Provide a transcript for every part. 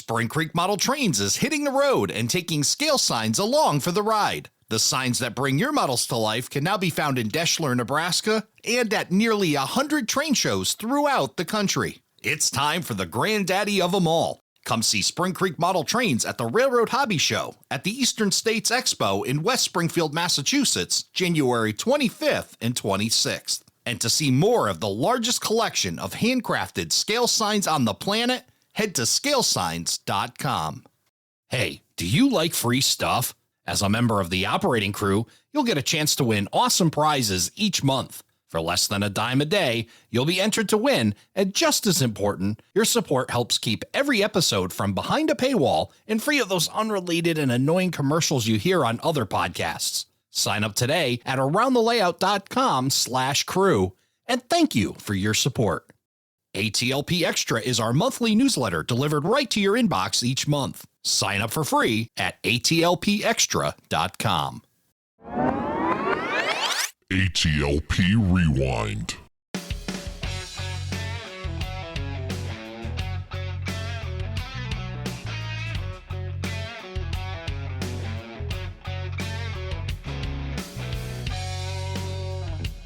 Spring Creek Model Trains is hitting the road and taking scale signs along for the ride. The signs that bring your models to life can now be found in Deschler, Nebraska, and at nearly 100 train shows throughout the country. It's time for the granddaddy of them all. Come see Spring Creek Model Trains at the Railroad Hobby Show at the Eastern States Expo in West Springfield, Massachusetts, January 25th and 26th. And to see more of the largest collection of handcrafted scale signs on the planet, head to scalesigns.com. Hey, do you like free stuff? As a member of the operating crew, you'll get a chance to win awesome prizes each month. For less than a dime a day, you'll be entered to win, and just as important, your support helps keep every episode from behind a paywall and free of those unrelated and annoying commercials you hear on other podcasts. Sign up today at aroundthelayout.com/crew, and thank you for your support. ATLP Extra is our monthly newsletter delivered right to your inbox each month. Sign up for free at atlpextra.com. ATLP Rewind.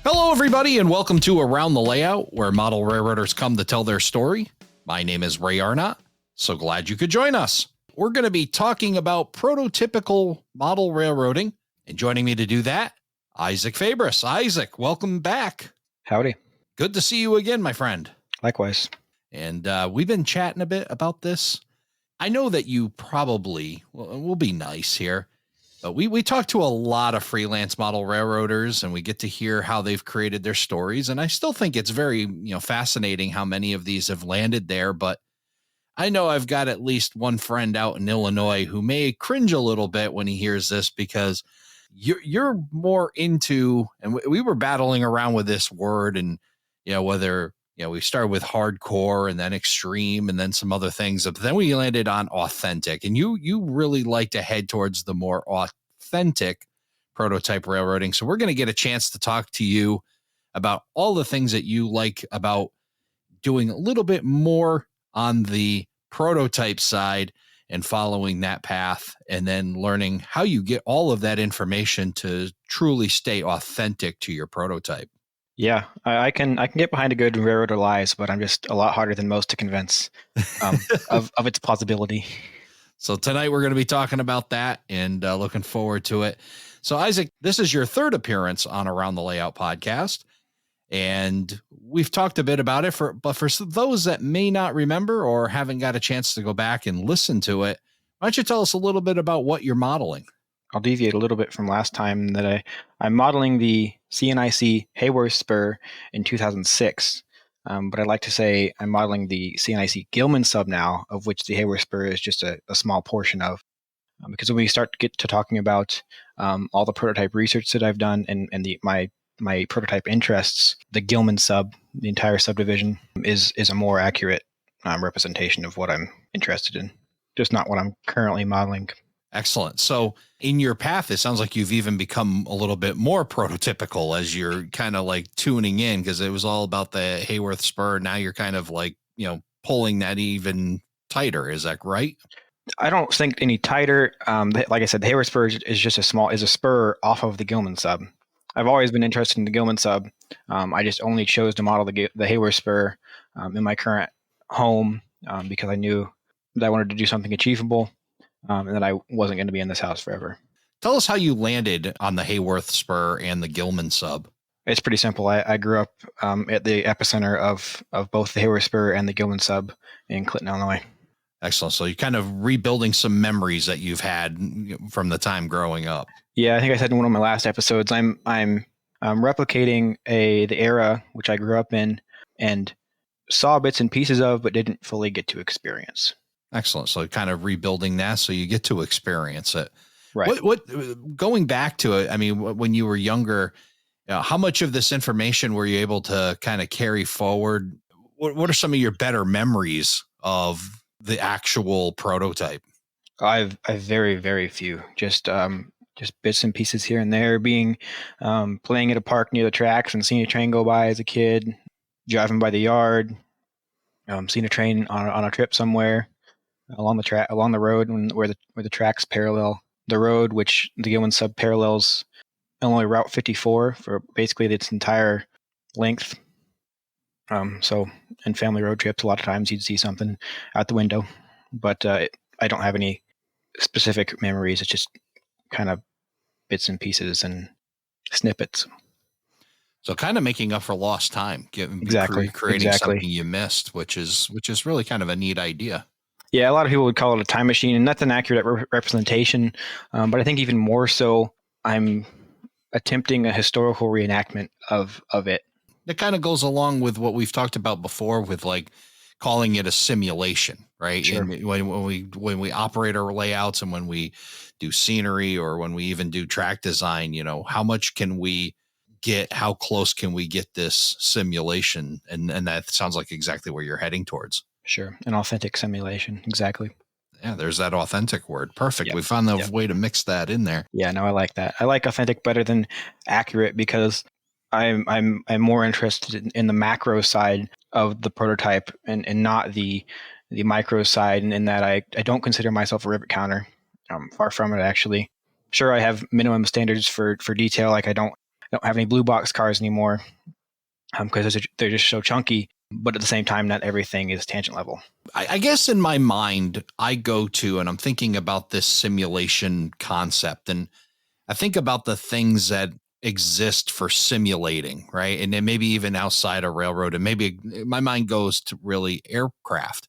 Hello, everybody, and welcome to Around the Layout, where model railroaders come to tell their story. My name is Ray Arnott. So glad you could join us. We're going to be talking about prototypical model railroading, and joining me to do that, Isaac Fabris. Isaac, welcome back. Howdy. Good to see you again, my friend. Likewise. And we've been chatting a bit about this. I know that you probably, we'll be nice here, but we talk to a lot of freelance model railroaders, and we get to hear how they've created their stories. And I still think it's very, fascinating how many of these have landed there. But I know I've got at least one friend out in Illinois who may cringe a little bit when he hears this, because you're more into, and we were battling around with this word, and whether we started with hardcore and then extreme and then some other things, but then we landed on authentic, and you really like to head towards the more authentic prototype railroading. So we're going to get a chance to talk to you about all the things that you like about doing a little bit more on the prototype side and following that path, and then learning how you get all of that information to truly stay authentic to your prototype. Yeah, I can get behind a good railroader lies, but I'm just a lot harder than most to convince of its plausibility. So tonight we're going to be talking about that, and looking forward to it. So Isaac, this is your third appearance on Around the Layout podcast, and we've talked a bit about it, but for those that may not remember or haven't got a chance to go back and listen to it, why don't you tell us a little bit about what you're modeling? I'll deviate a little bit from last time that I'm modeling the CNIC Heyworth Spur in 2006. But I'd like to say I'm modeling the CNIC Gilman Sub now, of which the Heyworth Spur is just a small portion of. Because when we start to get to talking about all the prototype research that I've done and my prototype interests, the Gilman Sub, the entire subdivision, is a more accurate representation of what I'm interested in, just not what I'm currently modeling. Excellent. So in your path, it sounds like you've even become a little bit more prototypical as you're kind of like tuning in, because it was all about the Heyworth Spur. Now you're kind of like, pulling that even tighter. Is that right? I don't think any tighter. Like I said, the Heyworth Spur is just a spur off of the Gilman Sub. I've always been interested in the Gilman Sub. I just only chose to model the Heyworth Spur in my current home because I knew that I wanted to do something achievable. And that I wasn't going to be in this house forever. Tell us how you landed on the Heyworth Spur and the Gilman Sub. It's pretty simple. I grew up at the epicenter of both the Heyworth Spur and the Gilman Sub in Clinton, Illinois. Excellent. So you're kind of rebuilding some memories that you've had from the time growing up. Yeah, I think I said in one of my last episodes, I'm replicating the era which I grew up in and saw bits and pieces of, but didn't fully get to experience. Excellent. So kind of rebuilding that so you get to experience it. Right. What going back to it, I mean, when you were younger, how much of this information were you able to kind of carry forward? What are some of your better memories of the actual prototype? I've very, very few. Just bits and pieces here and there, being playing at a park near the tracks and seeing a train go by as a kid, driving by the yard, seeing a train on a trip somewhere. along the road where the tracks parallel the road, which the Gilman Sub parallels only Route 54 for basically its entire length. So in family road trips, a lot of times you'd see something out the window, but I don't have any specific memories. It's just kind of bits and pieces and snippets. So kind of making up for lost time, Exactly. creating something you missed, which is really kind of a neat idea. Yeah, a lot of people would call it a time machine, and that's an accurate representation. But I think even more so, I'm attempting a historical reenactment of it. It kind of goes along with what we've talked about before with like calling it a simulation, right? Sure. And when we operate our layouts and when we do scenery or when we even do track design, you know, how much can we get, how close can we get this simulation? And that sounds like exactly where you're heading towards. Sure. An authentic simulation. Exactly. Yeah, there's that authentic word. Perfect. Yep. We found the way to mix that in there. Yeah, no, I like that. I like authentic better than accurate because I'm more interested in the macro side of the prototype and not the micro side, and in that I don't consider myself a rivet counter. Far from it, actually. Sure, I have minimum standards for detail. Like I don't have any blue box cars anymore because they're just so chunky. But at the same time, not everything is tangent level. I guess in my mind, I go to, and I'm thinking about this simulation concept, and I think about the things that exist for simulating, right? And then maybe even outside a railroad, and maybe my mind goes to really aircraft,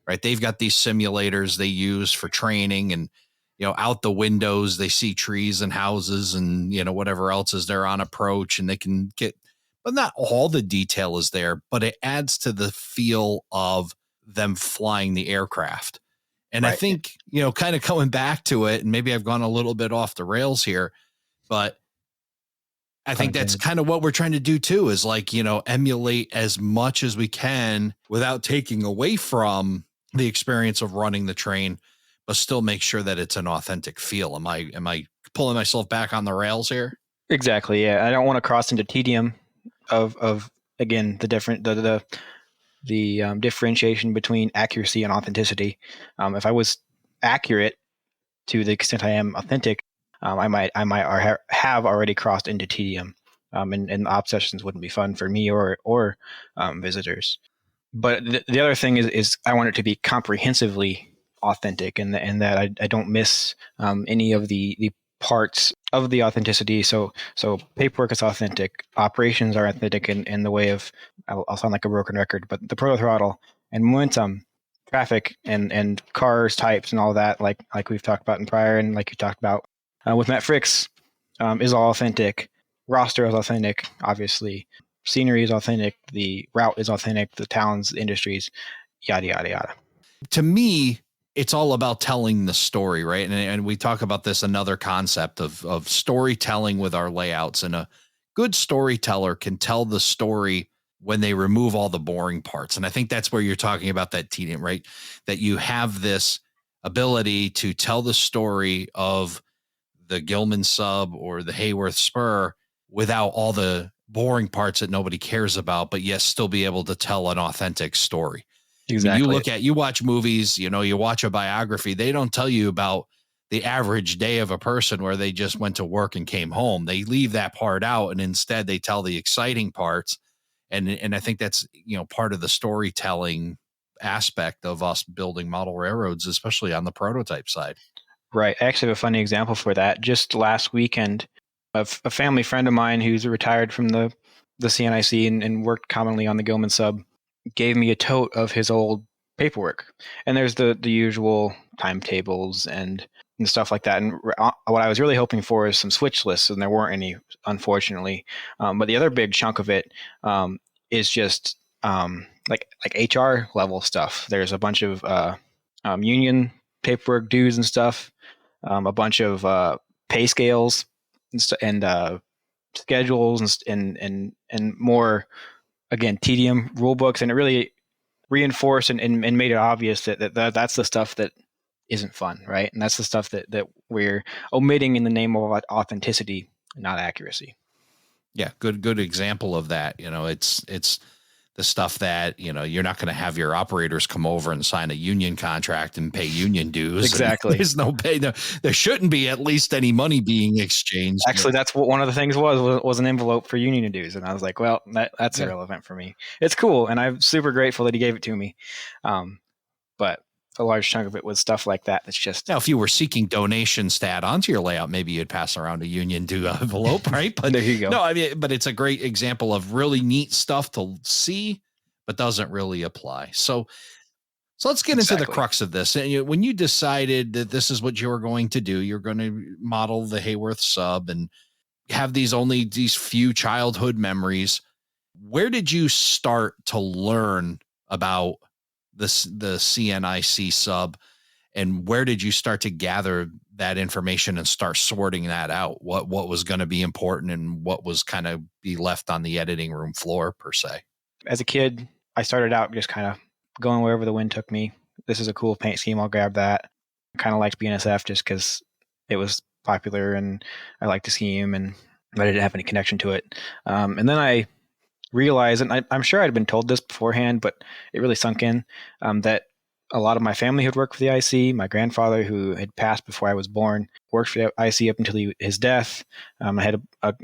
right? They've got these simulators they use for training, and you know, out the windows they see trees and houses and you know whatever else is there on approach, and they can get, but not all the detail is there, but it adds to the feel of them flying the aircraft. And Right. I think, you know, kind of coming back to it, and maybe I've gone a little bit off the rails here, but I think that's kind of what we're trying to do too, is like, you know, emulate as much as we can without taking away from the experience of running the train, but still make sure that it's an authentic feel. Am I pulling myself back on the rails here? Exactly. Yeah, I don't want to cross into tedium of again the differentiation between accuracy and authenticity. If I was accurate to the extent I am authentic, I might have already crossed into tedium, and the op sessions wouldn't be fun for me or visitors. But the other thing is I want it to be comprehensively authentic, and that I don't miss any of the parts of the authenticity. So paperwork is authentic, operations are authentic in the way of, I'll sound like a broken record, but the proto throttle and momentum, traffic and cars types and all that, like we've talked about in prior, and like you talked about with Matt Fricks, is all authentic. Roster is authentic, obviously. Scenery is authentic. The route is authentic. The towns, the industries, yada yada yada. To me, it's all about telling the story, right? And we talk about this, another concept of storytelling with our layouts. And a good storyteller can tell the story when they remove all the boring parts. And I think that's where you're talking about that tedium, right? That you have this ability to tell the story of the Gilman Sub or the Heyworth Spur without all the boring parts that nobody cares about, but yet still be able to tell an authentic story. Exactly. I mean, you watch movies, you know, you watch a biography, they don't tell you about the average day of a person where they just went to work and came home. They leave that part out, and instead they tell the exciting parts. And I think that's, you know, part of the storytelling aspect of us building model railroads, especially on the prototype side. Right. I actually have a funny example for that. Just last weekend, a family friend of mine who's retired from the CNIC and worked commonly on the Gilman Sub gave me a tote of his old paperwork. And there's the usual timetables and stuff like that. And what I was really hoping for is some switch lists, and there weren't any, unfortunately. But the other big chunk of it is just like HR level stuff. There's a bunch of union paperwork, dues and stuff, a bunch of pay scales and schedules and more, again, tedium rule books, and it really reinforced and made it obvious that that's the stuff that isn't fun, right? And that's the stuff that we're omitting in the name of authenticity, not accuracy. Yeah, good example of that. You know, it's the stuff that, you're not going to have your operators come over and sign a union contract and pay union dues. Exactly. There's no pay. There shouldn't be at least any money being exchanged. Actually, that's what one of the things was an envelope for union dues. And I was like, well, that's irrelevant for me. It's cool. And I'm super grateful that he gave it to me. But a large chunk of it was stuff like that. That's just. Now, if you were seeking donations to add onto your layout, maybe you'd pass around a union due envelope, right? But there you go. No, I mean, but it's a great example of really neat stuff to see, but doesn't really apply. So let's get into the crux of this. And when you decided that this is what you were going to do, you're going to model the Heyworth Sub and have these few childhood memories. Where did you start to learn about the CNIC sub, and where did you start to gather that information and start sorting that out? What was going to be important and what was kind of be left on the editing room floor per se? As a kid, I started out just kind of going wherever the wind took me. This is a cool paint scheme. I'll grab that. I kind of liked BNSF just because it was popular and I liked the scheme, and I didn't have any connection to it. And then I realized, and I'm sure I'd been told this beforehand, but it really sunk in, that a lot of my family had worked for the IC. My grandfather, who had passed before I was born, worked for the IC up until his death. I had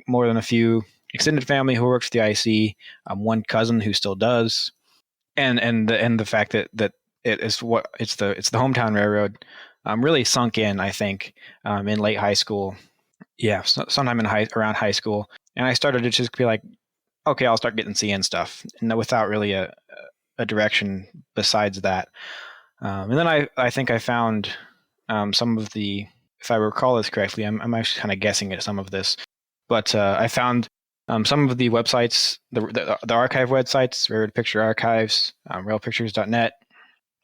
more than a few extended family who worked for the IC. One cousin who still does, and the fact that it's the hometown railroad really sunk in. I think in late high school, sometime around high school, and I started to just be like, okay, I'll start getting CN stuff, and without really a direction besides that. And then I think I found some of the, if I recall this correctly, I'm actually kind of guessing at some of this, but I found some of the websites, the archive websites, Railroad Picture Archives, railpictures.net,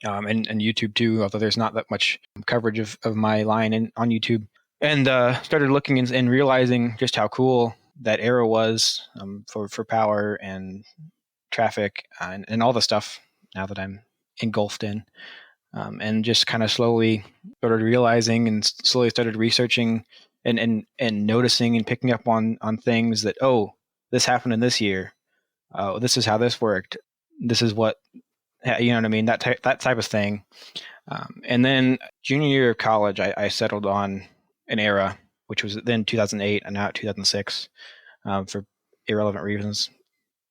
and YouTube too, although there's not that much coverage of my line on YouTube. And started looking and realizing just how cool that era was for power and traffic and all the stuff now that I'm engulfed in. And just kind of slowly started realizing and slowly started researching and noticing and picking up on things that, oh, this happened in this year. Oh, this is how this worked. This is what, you know what I mean? That type of thing. And then junior year of college, I settled on an era, which was then 2008 and now 2006, for irrelevant reasons,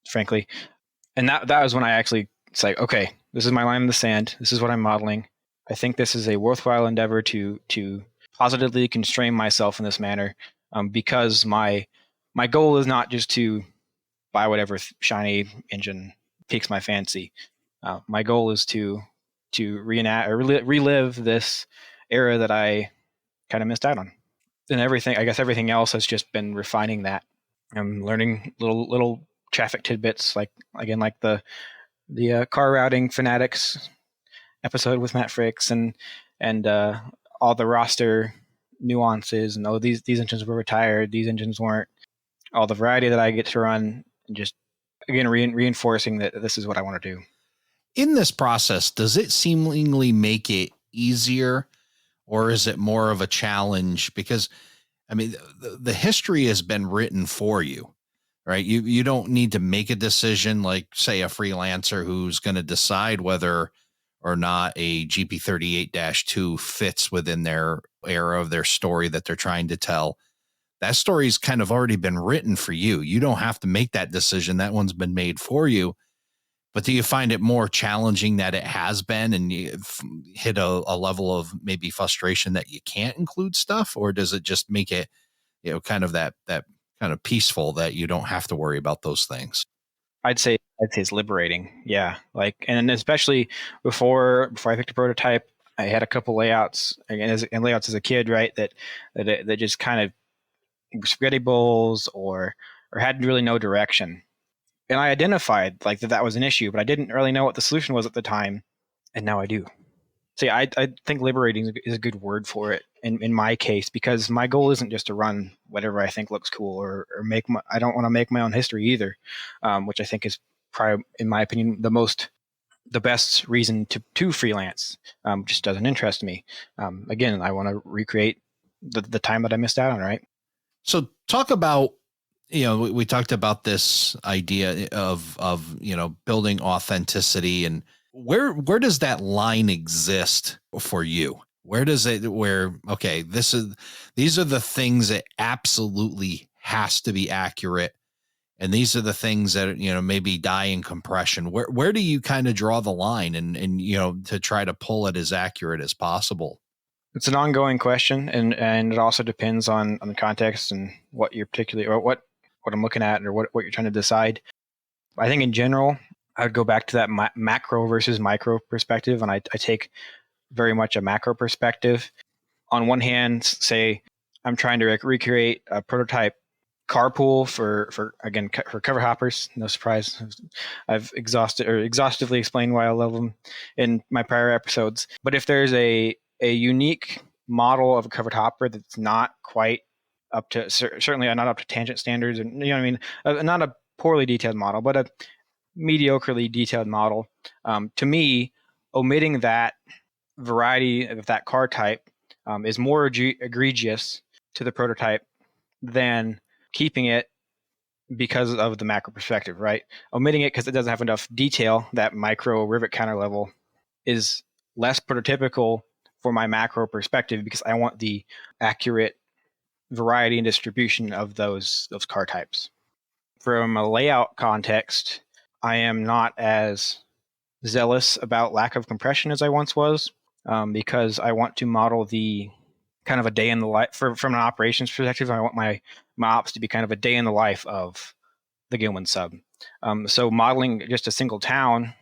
frankly. And that was when I actually, it's like, okay, this is my line in the sand. This is what I'm modeling. I think this is a worthwhile endeavor to positively constrain myself in this manner, because my goal is not just to buy whatever shiny engine piques my fancy. My goal is to reenact or relive this era that I kind of missed out on. And everything else has just been refining that. I'm learning little traffic tidbits, like the car routing fanatics episode with Matt Fricks, and all the roster nuances, and these engines were retired, these engines weren't, all the variety that I get to run, and just again reinforcing that this is what I want to do. In this process, does it seemingly make it easier, or is it more of a challenge? Because I mean, the history has been written for you, right? You don't need to make a decision like, say, a freelancer who's going to decide whether or not a GP38-2 fits within their era of their story that they're trying to tell. That story's kind of already been written for you. You don't have to make that decision. That one's been made for you. But do you find it more challenging that it has been, and you hit a level of maybe frustration that you can't include stuff, or does it just make it, kind of that kind of peaceful that you don't have to worry about those things? I'd say it's liberating. Yeah. And especially before I picked a prototype, I had a couple layouts and layouts as a kid, right? That just kind of spaghetti bowls or had really no direction. And I identified that was an issue, but I didn't really know what the solution was at the time. And now I do. See, I think liberating is a good word for it in my case, because my goal isn't just to run whatever I think looks cool or I don't want to make my own history either, which I think is probably, in my opinion, the best reason to freelance. Just doesn't interest me. Again, I want to recreate the time that I missed out on, right? So talk about we talked about this idea of building authenticity, and where does that line exist for you? Okay, these are the things that absolutely has to be accurate, and these are the things that maybe die in compression. Where do you kind of draw the line, and to try to pull it as accurate as possible? It's an ongoing question, and it also depends on the context and what you're particularly, or what I'm looking at, or what you're trying to decide. I think in general, I would go back to that macro versus micro perspective, and I take very much a macro perspective. On one hand, say I'm trying to recreate a prototype carpool for cover hoppers. No surprise, I've exhaustively explained why I love them in my prior episodes. But if there's a unique model of a covered hopper that's not quite up to, certainly not up to tangent standards, and not a poorly detailed model, but a mediocrely detailed model. To me, omitting that variety of that car type is more egregious to the prototype than keeping it because of the macro perspective, right? Omitting it because it doesn't have enough detail, that micro rivet counter level, is less prototypical for my macro perspective, because I want the accurate variety and distribution of those car types. From a layout context, I am not as zealous about lack of compression as I once was, because I want to model the kind of a day in the life from an operations perspective. I want my ops to be kind of a day in the life of the Gilman Sub. So modeling just a single town,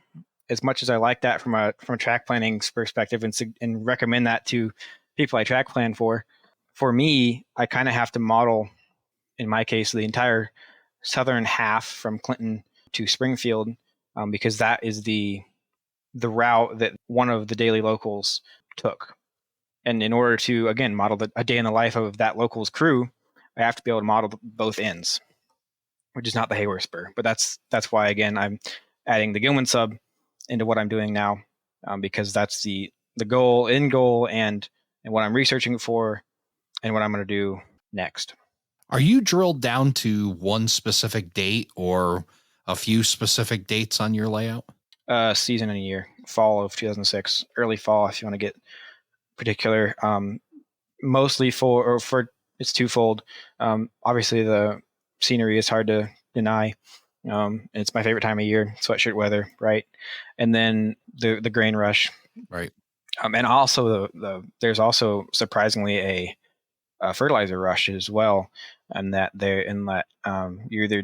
as much as I like that from a track planning perspective, and recommend that to people I track plan for me, I kind of have to model, in my case, the entire southern half from Clinton to Springfield, because that is the route that one of the daily locals took. And in order to, again, model a day in the life of that local's crew, I have to be able to model both ends, which is not the Heyworth Spur. But that's why, again, I'm adding the Gilman Sub into what I'm doing now, because that's the goal, and what I'm researching for, and what I'm going to do next. Are you drilled down to one specific date or a few specific dates on your layout? Season and a year, fall of 2006, early fall, if you want to get particular. Mostly for it's twofold. Obviously, the scenery is hard to deny. It's my favorite time of year, sweatshirt weather, right? And then the grain rush, right? And also there's also surprisingly a fertilizer rush as well, and that you're either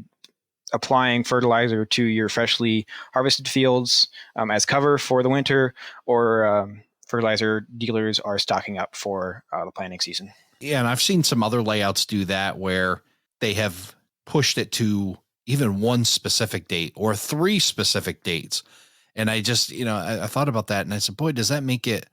applying fertilizer to your freshly harvested fields as cover for the winter, or fertilizer dealers are stocking up for the planting season. Yeah, and I've seen some other layouts do that, where they have pushed it to even one specific date or three specific dates. And I just, I thought about that, and I said, boy, does that make it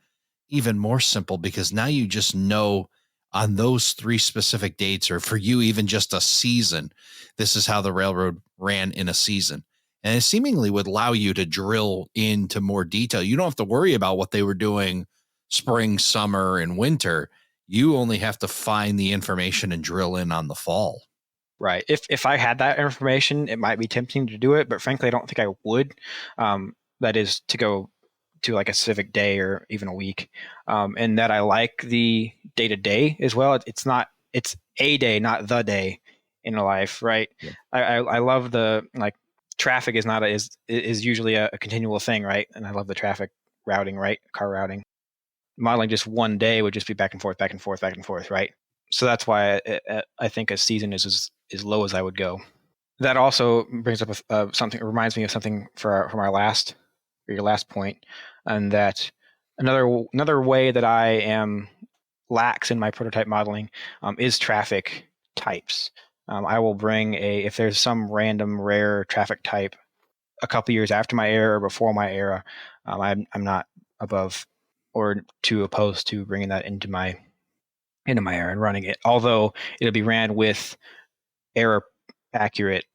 even more simple, because now you just know on those three specific dates, or for you, even just a season, this is how the railroad ran in a season. And it seemingly would allow you to drill into more detail. You don't have to worry about what they were doing spring, summer, and winter. You only have to find the information and drill in on the fall. Right. If I had that information, it might be tempting to do it, but frankly, I don't think I would. That is to go to like a specific day or even a week. And that I like the day to day as well. It's a day, not the day in a life, right? Yeah. I love the, like, traffic is not is usually a continual thing, right? And I love the traffic routing, right? Car routing. Modeling just one day would just be back and forth, back and forth, back and forth, right? So that's why I think a season is as low as I would go. That also brings up something, reminds me of something from your last point, and that another way that I am lax in my prototype modeling is traffic types. I will bring if there's some random rare traffic type a couple years after my era or before my era, I'm not above or too opposed to bringing that into my era and running it, although it'll be ran with error accurate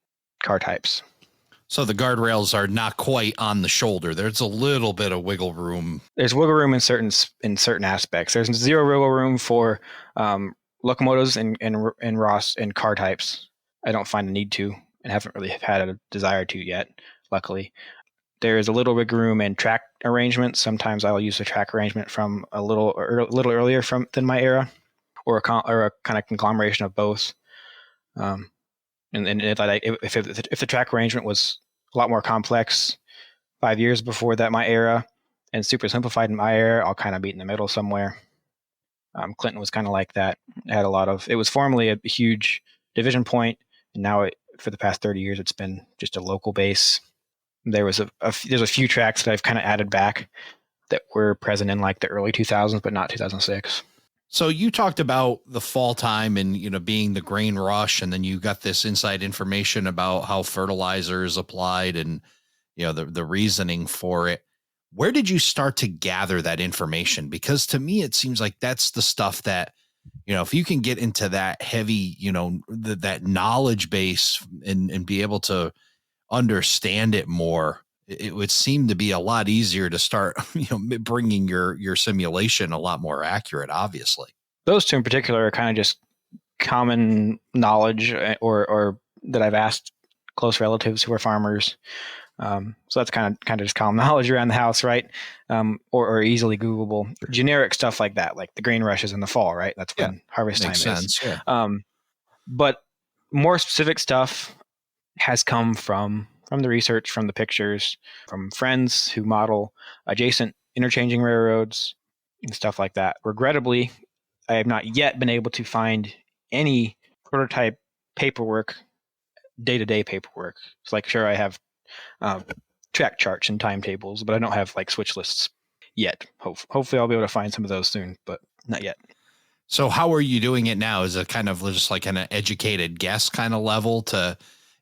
car types. So the guardrails are not quite on the shoulder. There's a little bit of wiggle room. There's wiggle room in certain aspects. There's zero wiggle room for locomotives and Ross and car types. I don't find a need to, and haven't really had a desire to yet, luckily. There is a little wiggle room in track arrangement. Sometimes I'll use a track arrangement from a little earlier than my era, or a kind of conglomeration of both. And if the track arrangement was a lot more complex 5 years before that my era, and super simplified in my era, I'll kind of meet in the middle somewhere. Clinton was kind of like that. It was formerly a huge division point, and now for the past 30 years, it's been just a local base. There's a few tracks that I've kind of added back that were present in like the early 2000s, but not 2006. So you talked about the fall time and, being the grain rush, and then you got this inside information about how fertilizer is applied and, the reasoning for it. Where did you start to gather that information? Because to me, it seems like that's the stuff that, if you can get into that heavy, that knowledge base and be able to understand it more, it would seem to be a lot easier to start, bringing your simulation a lot more accurate, obviously. Those two in particular are kind of just common knowledge or that I've asked close relatives who are farmers. So that's kind of just common knowledge around the house, right? Or easily Googleable. Generic stuff like that, like the grain rushes in the fall, right? That's when harvest time is. Yeah. But more specific stuff has come from the research, from the pictures, from friends who model adjacent interchanging railroads and stuff like that. Regrettably, I have not yet been able to find any prototype paperwork, day-to-day paperwork. It's like, sure, I have track charts and timetables, but I don't have like switch lists yet. Hopefully I'll be able to find some of those soon, but not yet. So how are you doing it now? Is it kind of just like an educated guess kind of level to,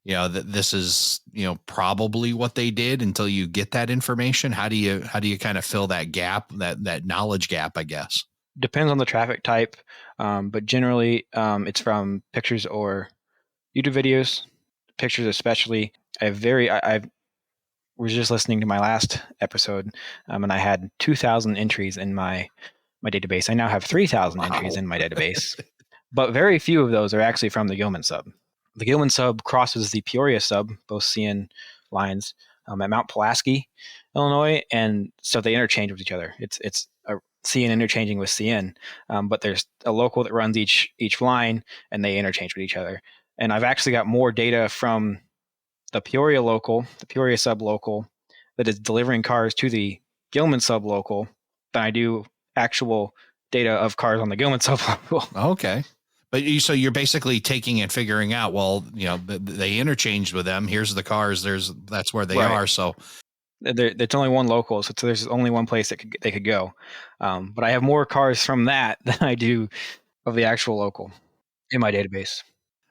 that this is, probably what they did until you get that information? How do you kind of fill that gap, that knowledge gap, I guess? Depends on the traffic type. But generally it's from pictures or YouTube videos, pictures especially. I was just listening to my last episode, and I had 2,000 entries in my database. I now have 3,000 entries in my database, but very few of those are actually from the Gilman Sub. The Gilman Sub crosses the Peoria Sub, both CN lines, at Mount Pulaski, Illinois, and so they interchange with each other. It's a CN interchanging with CN, but there's a local that runs each line, and they interchange with each other. And I've actually got more data from the Peoria local, the Peoria Sub local, that is delivering cars to the Gilman Sub local than I do actual data of cars on the Gilman Sub local. Okay. But so you're basically taking and figuring out, well, they interchanged with them. Here's the cars. That's where they are. So it's only one local. So there's only one place that they could go. But I have more cars from that than I do of the actual local in my database.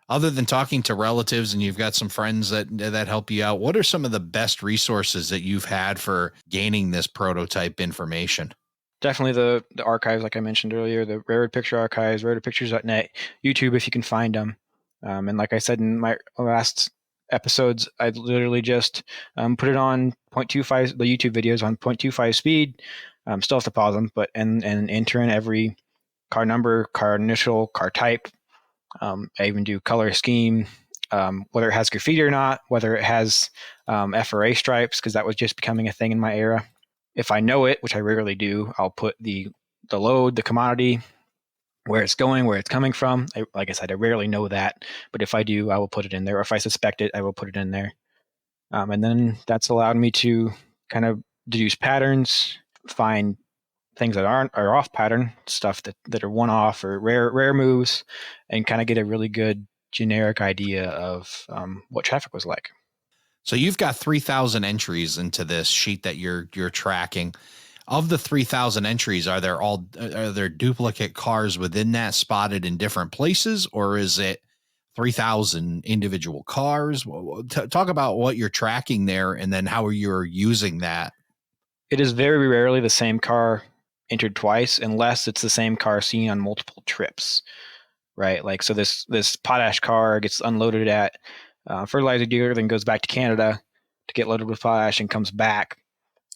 Other than talking to relatives and you've got some friends that help you out, what are some of the best resources that you've had for gaining this prototype information? Definitely the archives, like I mentioned earlier, the Railroad Picture Archives, railroadpictures.net, YouTube if you can find them. And like I said in my last episodes, I literally just put it on 0.25, the YouTube videos on 0.25 speed. Still have to pause them, but and enter in every car number, car initial, car type. I even do color scheme, whether it has graffiti or not, whether it has FRA stripes, because that was just becoming a thing in my era. If I know it, which I rarely do, I'll put the load, the commodity, where it's going, where it's coming from. Like I said, I rarely know that, but if I do, I will put it in there. Or if I suspect it, I will put it in there. And then that's allowed me to kind of deduce patterns, find things that are off pattern, stuff that are one off or rare moves, and kind of get a really good generic idea of what traffic was like. So you've got 3,000 entries into this sheet that you're tracking. Of the 3,000 entries, are there duplicate cars within that spotted in different places, or is it 3,000 individual cars? Talk about what you're tracking there, and then how you're using that. It is very rarely the same car entered twice, unless it's the same car seen on multiple trips, right? Like, so this potash car gets unloaded at fertilizer dealer, then goes back to Canada to get loaded with potash and comes back.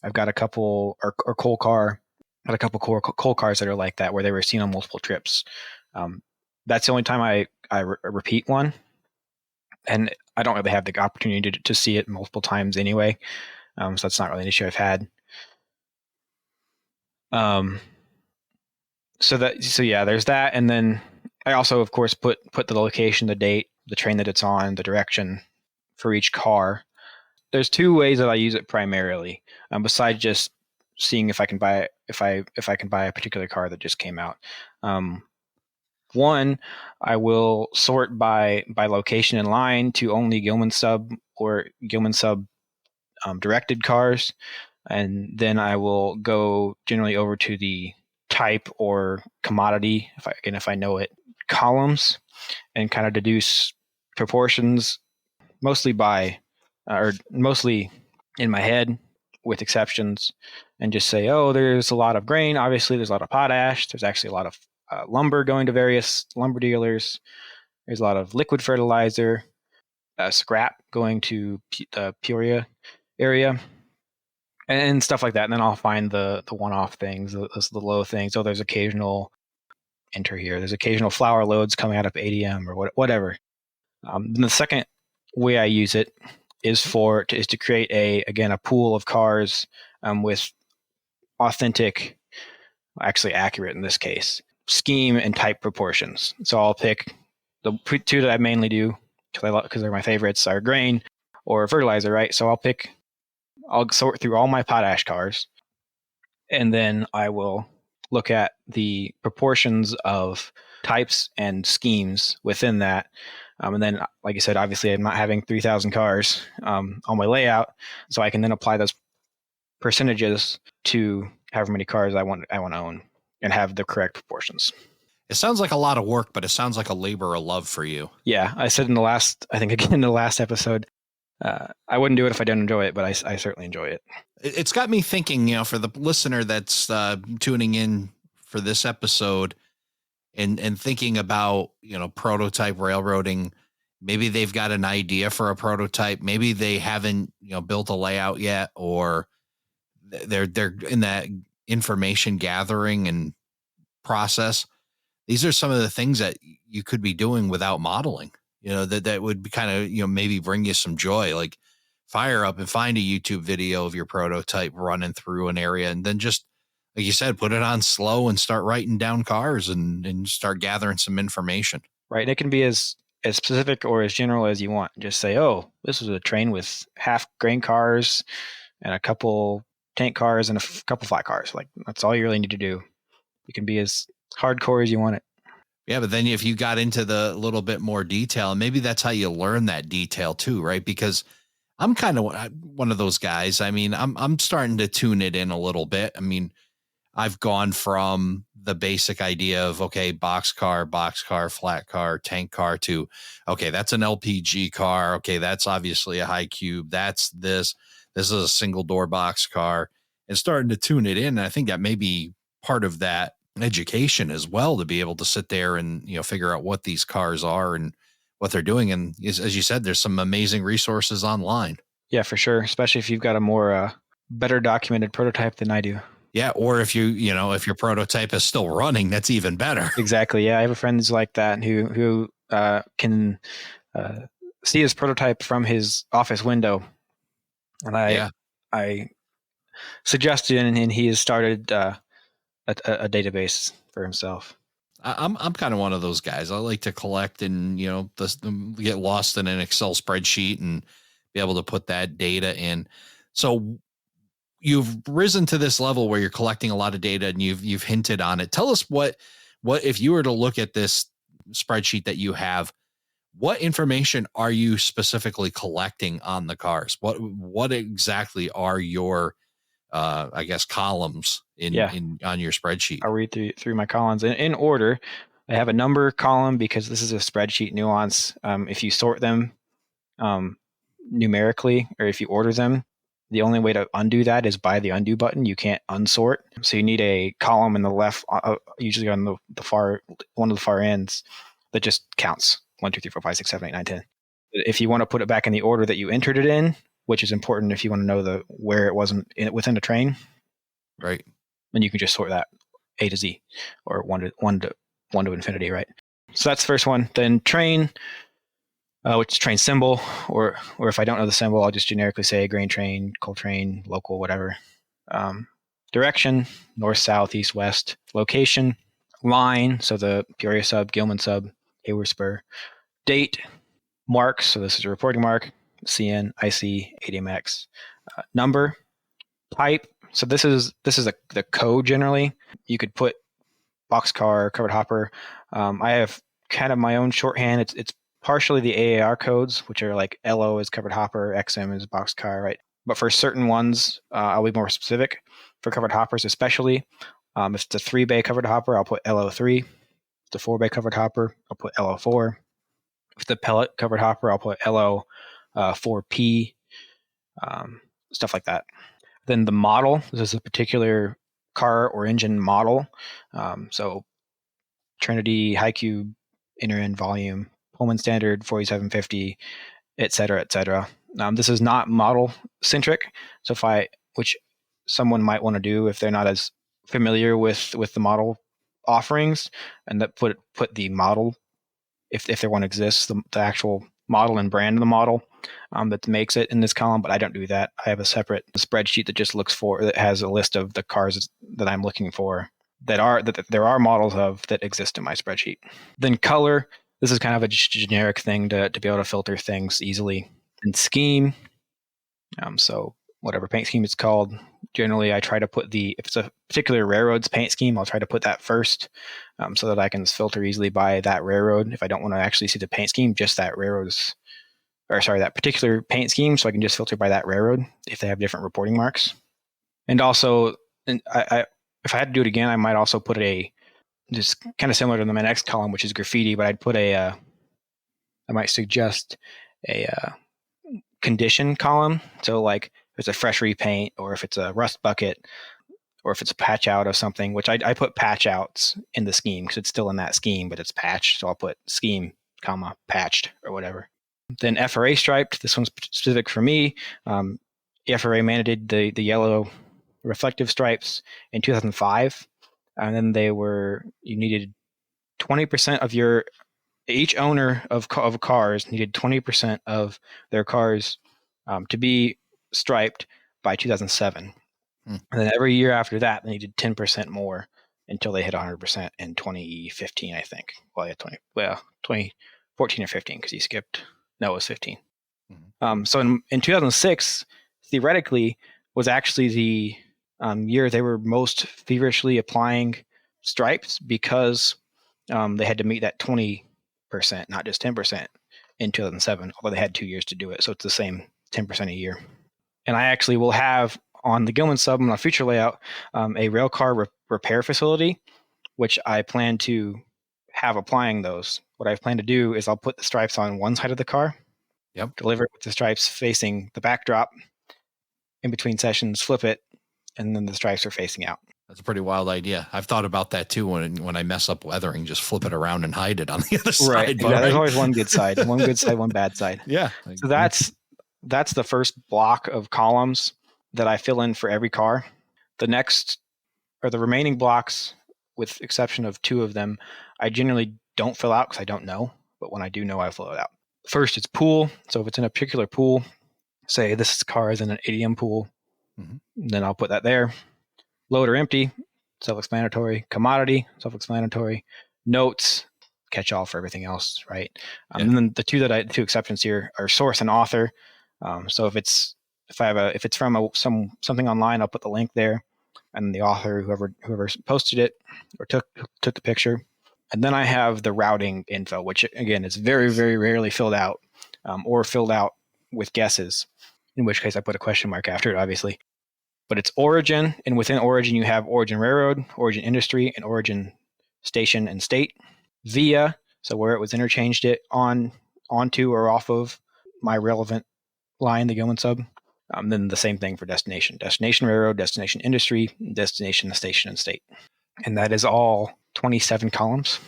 I've got a couple, or coal car, got a couple coal cars that are like that, where they were seen on multiple trips. That's the only time I repeat one. and I don't really have the opportunity to see it multiple times anyway. So that's not really an issue I've had. So yeah, there's that, and then I also, of course, put the location, the date, the train that it's on, the direction for each car. There's two ways that I use it primarily, besides just seeing if I can buy if I can buy a particular car that just came out. One, I will sort by location and line to only Gilman Sub or Gilman Sub directed cars, and then I will go generally over to the type or commodity, if I know it, columns, and kind of deduce proportions, mostly in my head, with exceptions, and just say, oh, there's a lot of grain. Obviously, there's a lot of potash. There's actually a lot of lumber going to various lumber dealers. There's a lot of liquid fertilizer, scrap going to the Peoria area, and stuff like that. And then I'll find the one-off things, the low things. Oh, there's occasional enter here. There's occasional flour loads coming out of ADM or whatever. Then the second way I use it is to create a pool of cars with authentic, actually accurate in this case, scheme and type proportions. So I'll pick the two that I mainly do because they're my favorites are grain or fertilizer, right? So I'll sort through all my potash cars, and then I will look at the proportions of types and schemes within that. And then, like I said, obviously I'm not having 3,000 cars on my layout, so I can then apply those percentages to however many cars I want to own and have the correct proportions. It sounds like a lot of work, but it sounds like a labor of love for you. Yeah, I said in the last episode, I wouldn't do it if I didn't enjoy it, but I certainly enjoy it. It's got me thinking, for the listener that's tuning in for this episode and thinking about, prototype railroading. Maybe they've got an idea for a prototype. Maybe they haven't, built a layout yet, or they're in that information gathering and process. These are some of the things that you could be doing without modeling, that would be kind of, maybe bring you some joy. Like, fire up and find a YouTube video of your prototype running through an area, and then just, like you said, put it on slow and start writing down cars and start gathering some information. Right. And it can be as specific or as general as you want. Just say, oh, this was a train with half grain cars and a couple tank cars and a couple flat cars. Like, that's all you really need to do. You can be as hardcore as you want it. Yeah, but then if you got into the little bit more detail, maybe that's how you learn that detail too, right? Because I'm kind of one of those guys. I mean, I'm starting to tune it in a little bit. I mean, I've gone from the basic idea of, okay, box car, flat car, tank car, to, okay, that's an LPG car. Okay, that's obviously a high cube. That's this is a single door box car, and starting to tune it in. And I think that may be part of that education as well, to be able to sit there and, figure out what these cars are and what they're doing. And as you said, there's some amazing resources online. Yeah, for sure. Especially if you've got a more better documented prototype than I do. Yeah. Or if if your prototype is still running, that's even better. Exactly. Yeah. I have a friend who's like that who can see his prototype from his office window. And I suggested, and he has started a database for himself. I'm kind of one of those guys. I like to collect and, get lost in an Excel spreadsheet and be able to put that data in. So you've risen to this level where you're collecting a lot of data, and you've hinted on it. Tell us what if you were to look at this spreadsheet that you have, what information are you specifically collecting on the cars? What exactly are your I guess columns on your spreadsheet? I'll read through my columns in order. I have a number column because this is a spreadsheet nuance. If you sort them numerically, or if you order them, the only way to undo that is by the undo button. You can't unsort. So you need a column in the left, usually on the far, one of the far ends, that just counts 1, 2, 3, 4, 5, 6, 7, 8, 9, 10. If you want to put it back in the order that you entered it in, which is important if you want to know where it wasn't within the train, right? Then you can just sort that A to Z, or one to infinity, right? So that's the first one. Then train. which is train symbol, or if I don't know the symbol, I'll just generically say grain train, coal train, local, whatever. Direction, north, south, east, west. Location, line, so the Peoria Sub, Gilman Sub, Heyworth Spur. Date, marks, so this is a reporting mark, CN, IC, ADMX. Number, type, so this is the code generally. You could put boxcar, covered hopper. I have kind of my own shorthand. It's partially the AAR codes, which are like LO is covered hopper, XM is boxcar, right? But for certain ones, I'll be more specific. For covered hoppers especially, if it's a 3-bay covered hopper, I'll put LO3. If it's a 4-bay covered hopper, I'll put LO4. If it's a pellet covered hopper, I'll put LO4P, stuff like that. Then the model, this is a particular car or engine model. So Trinity, High Cube, inner end volume, Pullman Standard, 4750, et cetera, et cetera. This is not model centric. So which someone might want to do if they're not as familiar with the model offerings, and that put the model, if there one exists, the actual model and brand of the model that makes it in this column. But I don't do that. I have a separate spreadsheet that has a list of the cars that I'm looking for that there are models of that exist in my spreadsheet. Then color, this is kind of a generic thing to be able to filter things easily. And scheme, so whatever paint scheme it's called, generally I try to put if it's a particular railroad's paint scheme, I'll try to put that first, so that I can filter easily by that railroad. If I don't want to actually see the paint scheme, just that that particular paint scheme, so I can just filter by that railroad if they have different reporting marks. And also, if I had to do it again, I might also put just kind of similar to my next column, which is graffiti, but I'd put I might suggest a condition column. So like if it's a fresh repaint, or if it's a rust bucket, or if it's a patch out of something, which I put patch outs in the scheme because it's still in that scheme, but it's patched. So I'll put scheme, comma, patched, or whatever. Then FRA striped. This one's specific for me. The FRA mandated the yellow reflective stripes in 2005. And then you needed 20% of each owner of cars needed 20% of their cars to be striped by 2007. And then every year after that, they needed 10% more until they hit 100% in 2015, I think. 2014 or 15, because he skipped. No, it was 15. So in 2006, theoretically, was actually the year they were most feverishly applying stripes, because they had to meet that 20%, not just 10% in 2007, although they had 2 years to do it. So it's the same 10% a year. And I actually will have on the Gilman Sub on a future layout a rail car repair facility, which I plan to have applying those. What I plan to do is I'll put the stripes on one side of the car, deliver it with the stripes facing the backdrop. In between sessions, flip it, and then the stripes are facing out. That's a pretty wild idea. I've thought about that too. When I mess up weathering, just flip it around and hide it on the other side. Right. Yeah, there's always one good side, one good side, one bad side. Yeah. So that's the first block of columns that I fill in for every car. The next, or the remaining blocks, with exception of 2 of them, I generally don't fill out because I don't know. But when I do know, I fill it out. First, it's pool. So if it's in a particular pool, say this car is in an ADM pool, then I'll put that there. Load or empty, self-explanatory. Commodity, self-explanatory. Notes, catch-all for everything else, right? And then the 2 exceptions here are source and author. So if it's from something online, I'll put the link there, and the author, whoever posted it or took the picture. And then I have the routing info, which again is very, very rarely filled out, or filled out with guesses, in which case I put a question mark after it, obviously. But it's origin, and within origin you have origin railroad, origin industry, and origin station and state. Via, so where it was interchanged it onto or off of my relevant line, the Gilman Sub. Then the same thing for destination. Destination railroad, destination industry, destination station and state. And that is all 27 columns.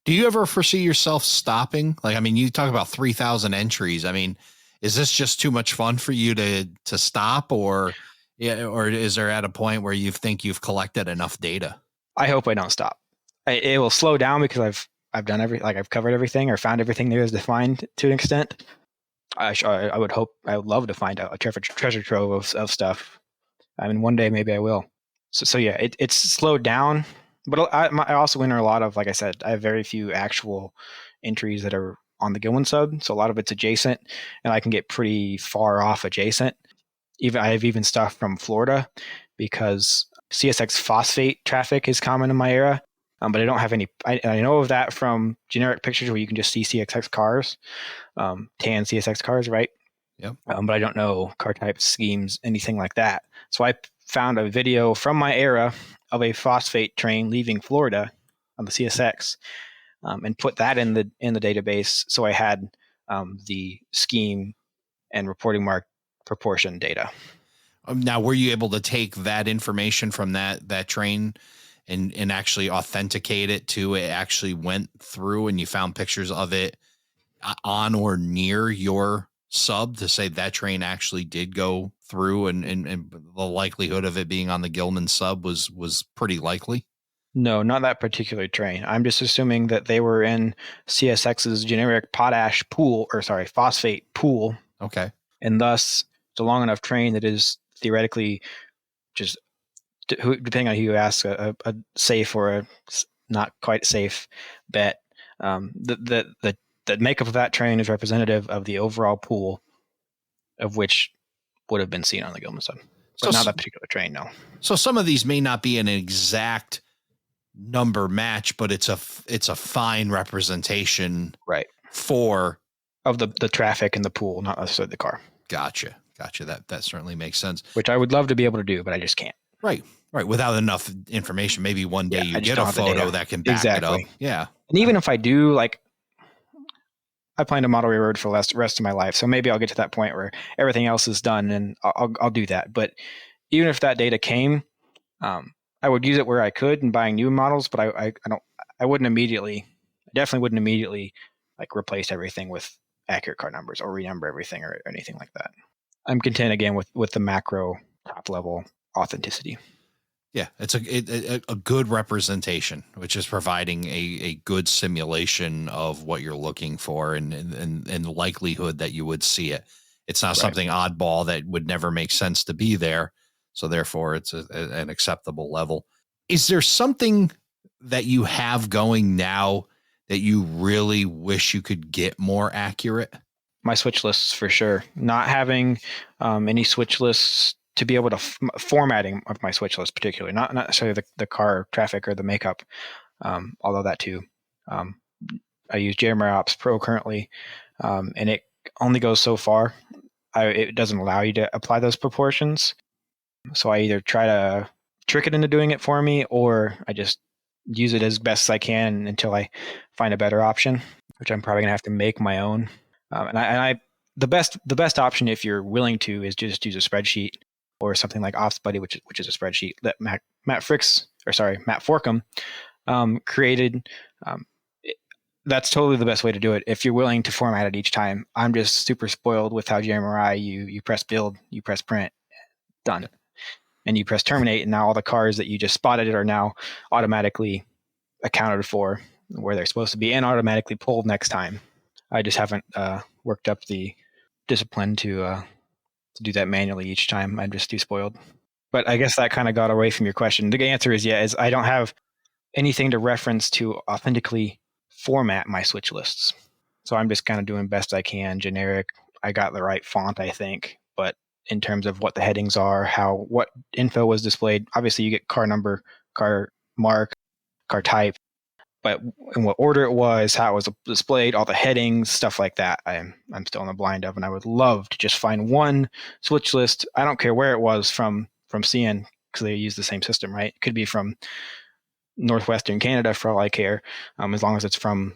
Do you ever foresee yourself stopping? Like, I mean, you talk about 3,000 entries. I mean, is this just too much fun for you to stop, or is there at a point where you think you've collected enough data? I hope I don't stop. It will slow down because I've done I've covered everything or found everything there is to find to an extent. I would love to find a treasure trove of stuff. I mean, one day maybe I will. So yeah, it's slowed down, but I also enter a lot of, like I said, I have very few actual entries that are on the Gilman Sub. So a lot of it's adjacent, and I can get pretty far off adjacent. I have even stuff from Florida because CSX phosphate traffic is common in my area. But I don't have any. I know of that from generic pictures where you can just see CSX cars, tan CSX cars, right? Yep. But I don't know car types, schemes, anything like that. So I found a video from my era of a phosphate train leaving Florida on the CSX, and put that in the database. So I had the scheme and reporting mark proportion data. Now, were you able to take that information from that train and actually authenticate it to it actually went through and you found pictures of it on or near your sub to say that train actually did go through and the likelihood of it being on the Gilman Sub was pretty likely? No, not that particular train. I'm just assuming that they were in CSX's generic phosphate pool. Okay. And thus, it's a long enough train that is theoretically just, depending on who you ask, a safe or a not quite safe bet. The makeup of that train is representative of the overall pool of which would have been seen on the Gilman Sub, but not that particular train. No. So some of these may not be an exact number match, but it's a fine representation, right, for of the traffic in the pool, not necessarily the car. Gotcha. That certainly makes sense. Which I would love to be able to do, but I just can't. Right. Without enough information, maybe one day you get a photo that can back it up. Yeah. And even if I do, like, I plan to model railroad for the rest of my life, so maybe I'll get to that point where everything else is done, and I'll do that. But even if that data came, I would use it where I could in buying new models, but I definitely wouldn't immediately like replace everything with accurate car numbers or renumber everything or anything like that. I'm content again with the macro top level authenticity. Yeah, it's a good representation, which is providing a good simulation of what you're looking for and the likelihood that you would see it. It's not something oddball that would never make sense to be there. So therefore, it's an acceptable level. Is there something that you have going now that you really wish you could get more accurate? My switch lists, for sure. Not having any switch lists to be able to formatting of my switch list, particularly not necessarily the car traffic or the makeup, although that too. I use JMR Ops Pro currently, and it only goes so far. It doesn't allow you to apply those proportions. So I either try to trick it into doing it for me, or I just use it as best as I can until I find a better option, which I'm probably gonna have to make my own. The best option, if you're willing to, is just use a spreadsheet or something like Ops Buddy, which is a spreadsheet that Matt Forkham created. That's totally the best way to do it if you're willing to format it each time. I'm just super spoiled with how JMRI, you press build, you press print, done. And you press terminate, and now all the cars that you just spotted are now automatically accounted for where they're supposed to be and automatically pulled next time. I just haven't worked up the discipline to do that manually each time. I'm just too spoiled. But I guess that kind of got away from your question. The answer is is I don't have anything to reference to authentically format my switch lists. So I'm just kind of doing best I can, generic. I got the right font, I think, but in terms of what the headings are, what info was displayed, obviously you get car number, car mark, car type, but in what order it was, how it was displayed, all the headings, stuff like that, I'm still in the blind of, and I would love to just find one switch list. I don't care where it was from CN, because they use the same system, right? It could be from Northwestern Canada for all I care, as long as it's from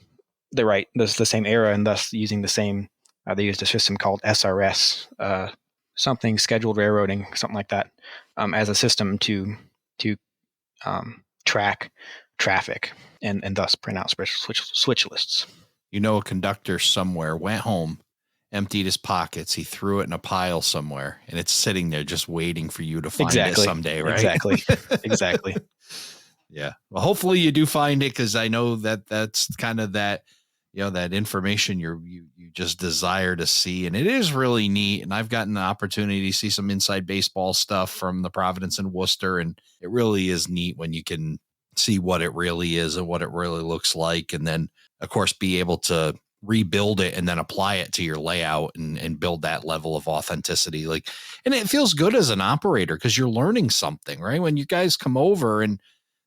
the same era and thus using the same. They used a system called SRS, something scheduled railroading, something like that, as a system to track traffic and thus print out switch lists. A conductor somewhere went home, emptied his pockets, he threw it in a pile somewhere, and it's sitting there just waiting for you to find it someday, right? Exactly. Yeah. Well, hopefully you do find it, because I know that that's kind of that, that information you just desire to see. And it is really neat. And I've gotten the opportunity to see some inside baseball stuff from the Providence and Worcester. And it really is neat when you can see what it really is and what it really looks like. And then, of course, be able to rebuild it and then apply it to your layout and build that level of authenticity. And it feels good as an operator, because you're learning something, right? When you guys come over and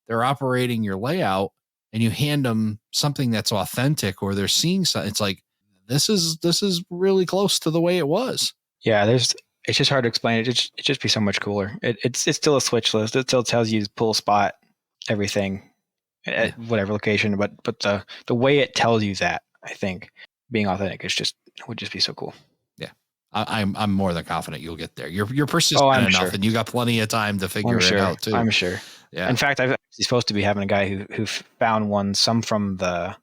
they're operating your layout and you hand them something that's authentic, or they're seeing something, it's like, this is really close to the way it was. Yeah, it's just hard to explain. It just be so much cooler. It's still a switch list. It still tells you pull spot everything at whatever location, but the way it tells you that, I think being authentic would just be so cool. Yeah. I'm more than confident you'll get there. You're persistent enough, sure. and you got plenty of time to figure it out too. I'm sure. Yeah. In fact, I've actually supposed to be having a guy who found one, some from the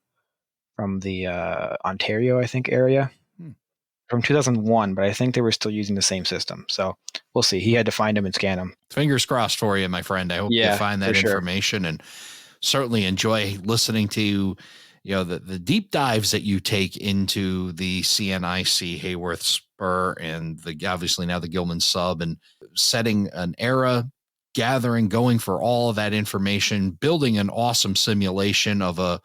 Ontario, I think, area from 2001, but I think they were still using the same system. So we'll see. He had to find them and scan them. Fingers crossed for you, my friend. I hope you find that information, and certainly enjoy listening to, the deep dives that you take into the CNIC Heyworth Spur and obviously now the Gilman Sub, and setting an era, going for all of that information, building an awesome simulation of a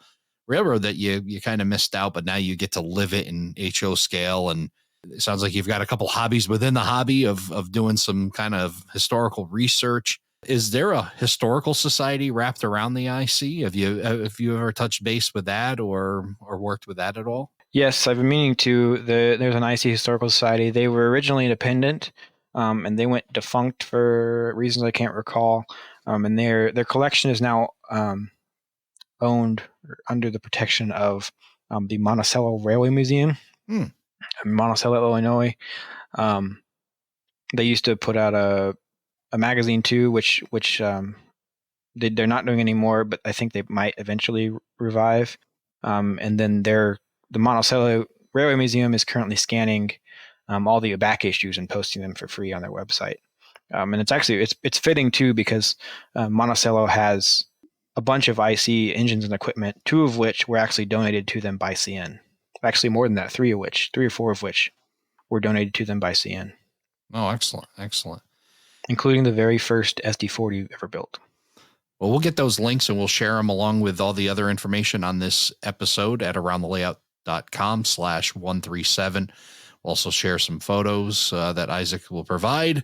railroad that you kind of missed out, but now you get to live it in HO scale. And it sounds like you've got a couple hobbies within the hobby of doing some kind of historical research. Is there a historical society wrapped around the IC? Have you ever touched base with that or worked with that at all? Yes, I've been meaning to. There's an IC Historical Society. They were originally independent, and they went defunct for reasons I can't recall. And their collection is now owned under the protection of the Monticello Railway Museum in Monticello, Illinois. They used to put out a magazine too, which they're not doing anymore, but I think they might eventually revive. And then the Monticello Railway Museum is currently scanning all the back issues and posting them for free on their website. And it's actually it's fitting too, because Monticello has a bunch of IC engines and equipment, 2 of which were actually donated to them by CN. Actually, more than that, 3 or 4 of which were donated to them by CN. Oh, excellent. Excellent. Including the very first SD40 ever built. Well, we'll get those links and we'll share them along with all the other information on this episode at aroundthelayout.com/137. We'll also share some photos that Isaac will provide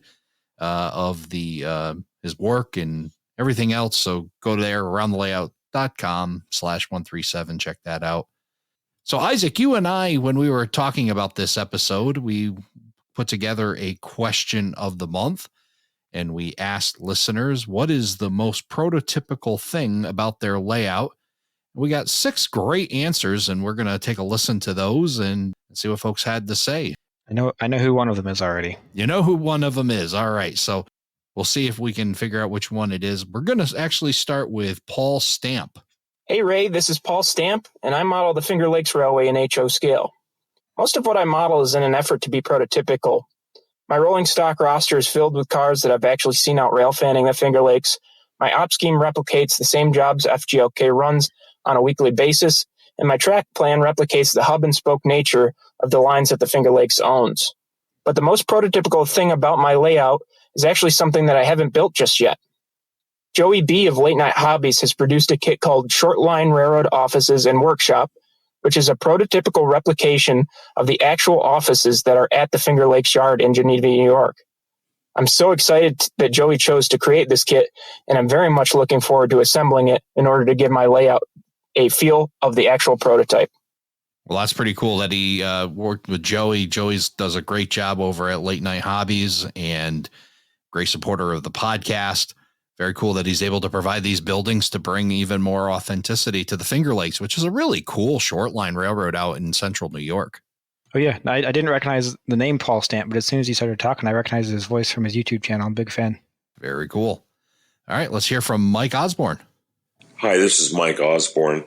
of his work and everything else. So go there, aroundthelayout.com/137. Check that out. So Isaac, you and I, when we were talking about this episode, we put together a question of the month, and we asked listeners, what is the most prototypical thing about their layout? We got 6 great answers, and we're going to take a listen to those and see what folks had to say. I know who one of them is already. You know who one of them is. All right. So we'll see if we can figure out which one it is. We're going to actually start with Paul Stamp. Hey, Ray, this is Paul Stamp, and I model the Finger Lakes Railway in HO scale. Most of what I model is in an effort to be prototypical. My rolling stock roster is filled with cars that I've actually seen out rail fanning the Finger Lakes. My op scheme replicates the same jobs FGLK runs on a weekly basis, and my track plan replicates the hub and spoke nature of the lines that the Finger Lakes owns. But the most prototypical thing about my layout is actually something that I haven't built just yet. Joey B. of Late Night Hobbies has produced a kit called Short Line Railroad Offices and Workshop, which is a prototypical replication of the actual offices that are at the Finger Lakes Yard in Geneva, New York. I'm so excited that Joey chose to create this kit, and I'm very much looking forward to assembling it in order to give my layout a feel of the actual prototype. Well, that's pretty cool that he worked with Joey. Joey does a great job over at Late Night Hobbies and great supporter of the podcast. Very cool that he's able to provide these buildings to bring even more authenticity to the Finger Lakes, which is a really cool short line railroad out in central New York. Oh, yeah. I didn't recognize the name Paul Stamp, but as soon as he started talking, I recognized his voice from his YouTube channel. I'm a big fan. Very cool. All right, let's hear from Mike Osborne. Hi, this is Mike Osborne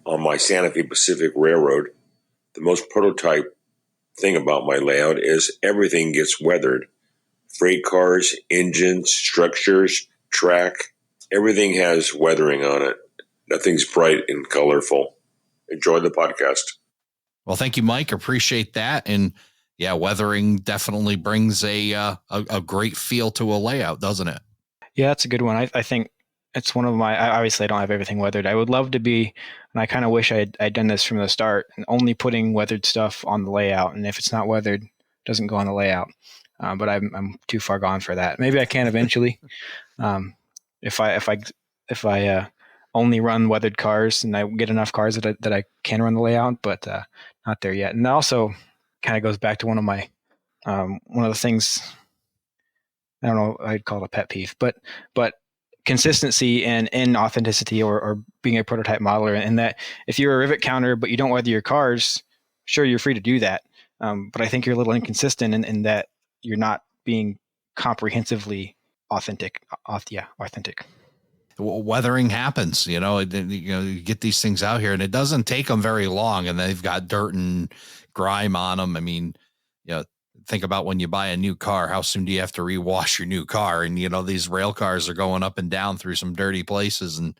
on my Santa Fe Pacific Railroad. The most prototype thing about my layout is everything gets weathered. Freight cars, engines, structures, track, Everything has weathering on it. Nothing's bright and colorful. Enjoy the podcast. Well, thank you, Mike. Appreciate that. And yeah, weathering definitely brings a great feel to a layout, doesn't it? Yeah, that's a good one. I think it's one of my, obviously I don't have everything weathered. I would love to be, and I kind of wish I'd done this from the start and only putting weathered stuff on the layout. And if it's not weathered, it doesn't go on the layout. But I'm too far gone for that. Maybe I can eventually. If I only run weathered cars and I get enough cars that I can run the layout, but not there yet. And also kind of goes back to one of the things, I don't know, I'd call it a pet peeve, but consistency and authenticity or being a prototype modeler, and that if you're a rivet counter but you don't weather your cars, sure, you're free to do that. But I think you're a little inconsistent in that you're not being comprehensively authentic. Authentic. Weathering happens, you get these things out here and it doesn't take them very long and they've got dirt and grime on them. I mean, think about when you buy a new car, how soon do you have to rewash your new car? And, these rail cars are going up and down through some dirty places and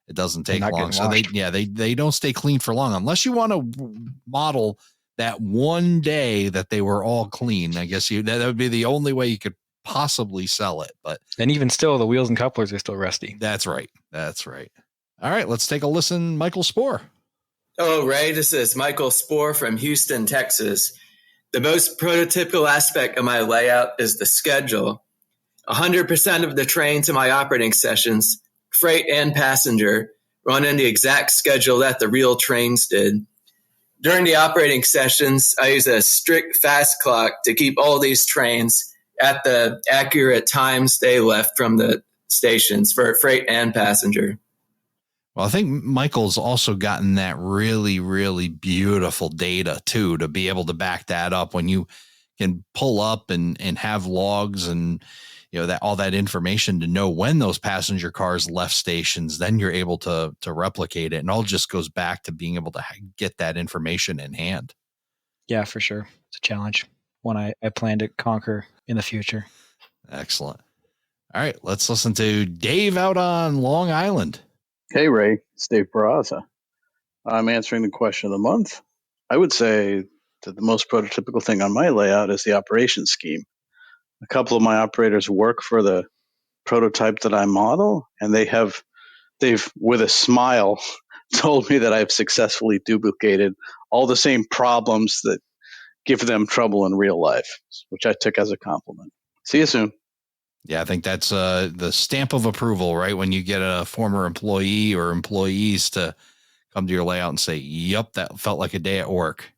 it doesn't take long. So they don't stay clean for long unless you want to model that one day that they were all clean. I guess that would be the only way you could possibly sell it. But and even still, the wheels and couplers are still rusty. That's right. All right, let's take a listen. Michael Spore. Hello, Ray. This is Michael Spore from Houston, Texas. The most prototypical aspect of my layout is the schedule. 100% of the trains in my operating sessions, freight and passenger, run in the exact schedule that the real trains did. During the operating sessions, I use a strict fast clock to keep all these trains at the accurate times they left from the stations for freight and passenger. Well, I think Michael's also gotten that really, really beautiful data too, to be able to back that up when you can pull up and have logs and, that all that information to know when those passenger cars left stations, then you're able to replicate it. And all just goes back to being able to get that information in hand. Yeah, for sure. It's a challenge. One I plan to conquer in the future. Excellent. All right, let's listen to Dave out on Long Island. Hey, Ray, it's Dave Barraza. I'm answering the question of the month. I would say that the most prototypical thing on my layout is the operations scheme. A couple of my operators work for the prototype that I model, and they've, with a smile, told me that I've successfully duplicated all the same problems that give them trouble in real life, which I took as a compliment. See you soon. Yeah, I think that's the stamp of approval, right? When you get a former employee or employees to come to your layout and say, "Yep, that felt like a day at work."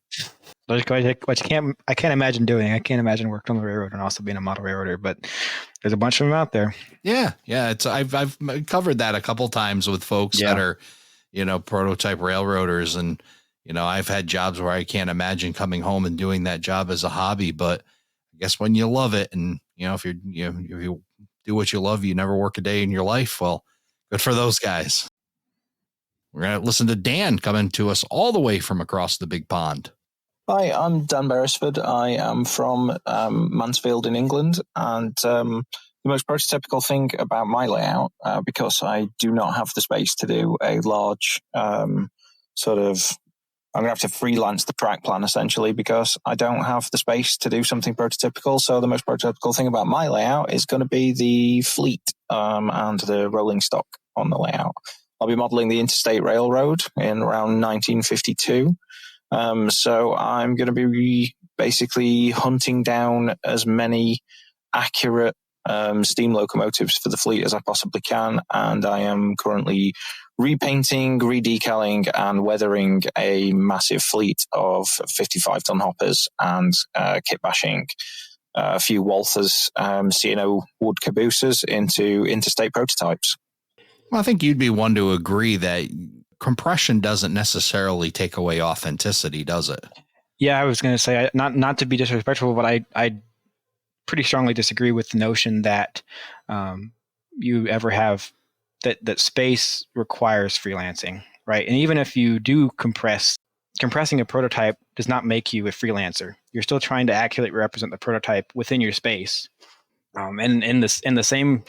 I can't imagine doing. I can't imagine working on the railroad and also being a model railroader, but there's a bunch of them out there. Yeah. I've covered that a couple times with folks that are, prototype railroaders, and I've had jobs where I can't imagine coming home and doing that job as a hobby, but I guess when you love it and if you do what you love, you never work a day in your life. Well, good for those guys. We're going to listen to Dan coming to us all the way from across the big pond. Hi, I'm Dan Beresford. I am from Mansfield in England, and the most prototypical thing about my layout, because I do not have the space to do a large I'm going to have to freelance the track plan essentially because I don't have the space to do something prototypical. So the most prototypical thing about my layout is going to be the fleet and the rolling stock on the layout. I'll be modeling the Interstate Railroad in around 1952. So I'm going to be basically hunting down as many accurate steam locomotives for the fleet as I possibly can. And I am currently repainting, redecaling, and weathering a massive fleet of 55-ton hoppers and kit bashing a few Walthers C&O wood cabooses into interstate prototypes. Well, I think you'd be one to agree that compression doesn't necessarily take away authenticity, does it? Yeah, I was going to say, not to be disrespectful, but I pretty strongly disagree with the notion that you ever have that space requires freelancing, right? And even if you do compressing a prototype does not make you a freelancer. You're still trying to accurately represent the prototype within your space. And in the same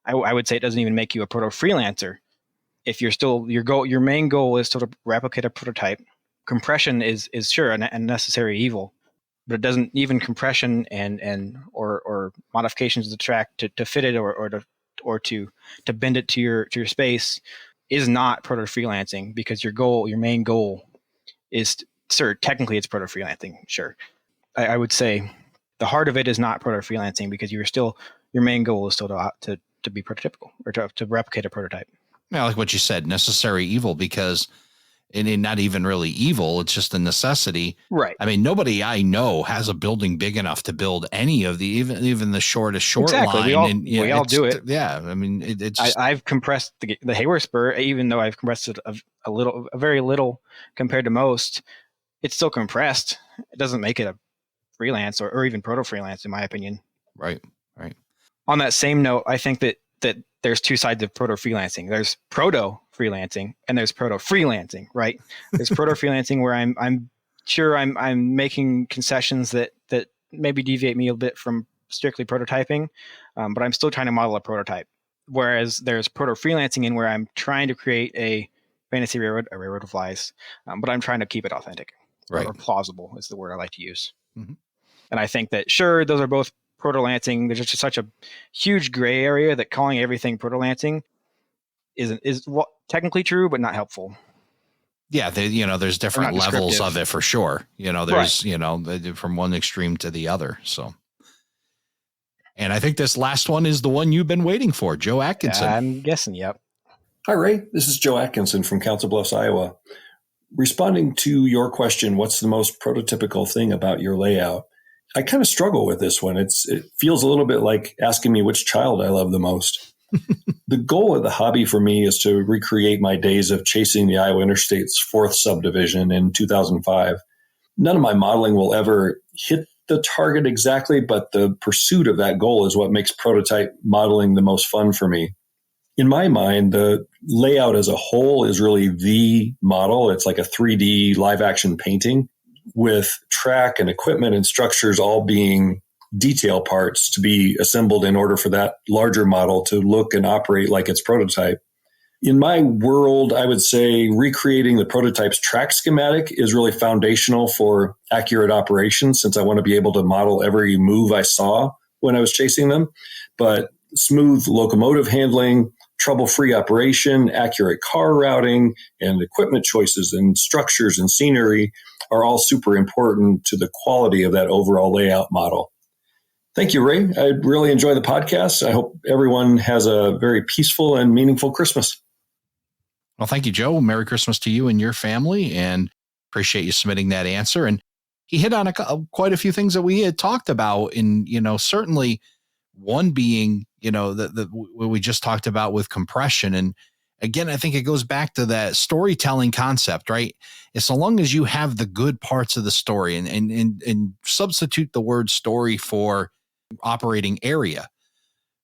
I would say it doesn't even make you a proto freelancer. If you're still your main goal is still to replicate a prototype. Compression is sure a necessary evil, but it doesn't, even compression or modifications of the track to fit it or to bend it to your space is not proto freelancing, because your main goal is, sure, technically it's proto freelancing. Sure. I would say the heart of it is not proto freelancing, because your main goal is still to be prototypical, or to replicate a prototype. Yeah, like what you said, necessary evil, because and not even really evil. It's just a necessity. Right. I mean, nobody I know has a building big enough to build any of the, even the shortest short exactly. line. We all do it. Yeah. I mean, it's. I've compressed the Heyworth Spur, even though I've compressed it a very little compared to most. It's still compressed. It doesn't make it a freelance or even proto freelance, in my opinion. Right. On that same note, I think that there's two sides of proto freelancing. There's proto freelancing and there's proto freelancing, right? There's proto freelancing where I'm sure I'm making concessions that maybe deviate me a bit from strictly prototyping, but I'm still trying to model a prototype. Whereas there's proto freelancing in where I'm trying to create a fantasy railroad, a railroad of flies, but I'm trying to keep it authentic, right? Or plausible is the word I like to use. Mm-hmm. And I think that, sure, those are both proto-lancing. There's just such a huge gray area that calling everything proto-lancing is technically true, but not helpful. Yeah, there's different levels of it for sure. There's from one extreme to the other. So, and I think this last one is the one you've been waiting for, Joe Atkinson. I'm guessing, yep. Hi, Ray. This is Joe Atkinson from Council Bluffs, Iowa. Responding to your question, what's the most prototypical thing about your layout? I kind of struggle with this one. It feels a little bit like asking me which child I love the most. The goal of the hobby for me is to recreate my days of chasing the Iowa Interstate's 4th subdivision in 2005. None of my modeling will ever hit the target exactly, but the pursuit of that goal is what makes prototype modeling the most fun for me. In my mind, the layout as a whole is really the model. It's like a 3D live action painting, with track and equipment and structures all being detail parts to be assembled in order for that larger model to look and operate like its prototype. In my world, I would say recreating the prototype's track schematic is really foundational for accurate operations, since I want to be able to model every move I saw when I was chasing them. But smooth locomotive handling, trouble-free operation, accurate car routing, and equipment choices and structures and scenery are all super important to the quality of that overall layout model. Thank you, Ray. I really enjoy the podcast. I hope everyone has a very peaceful and meaningful Christmas. Well, thank you, Joe. Merry Christmas to you and your family, and appreciate you submitting that answer. And he hit on quite a few things that we had talked about, and certainly one being what we just talked about with compression. And again, I think it goes back to that storytelling concept, right? As so long as you have the good parts of the story and substitute the word story for operating area,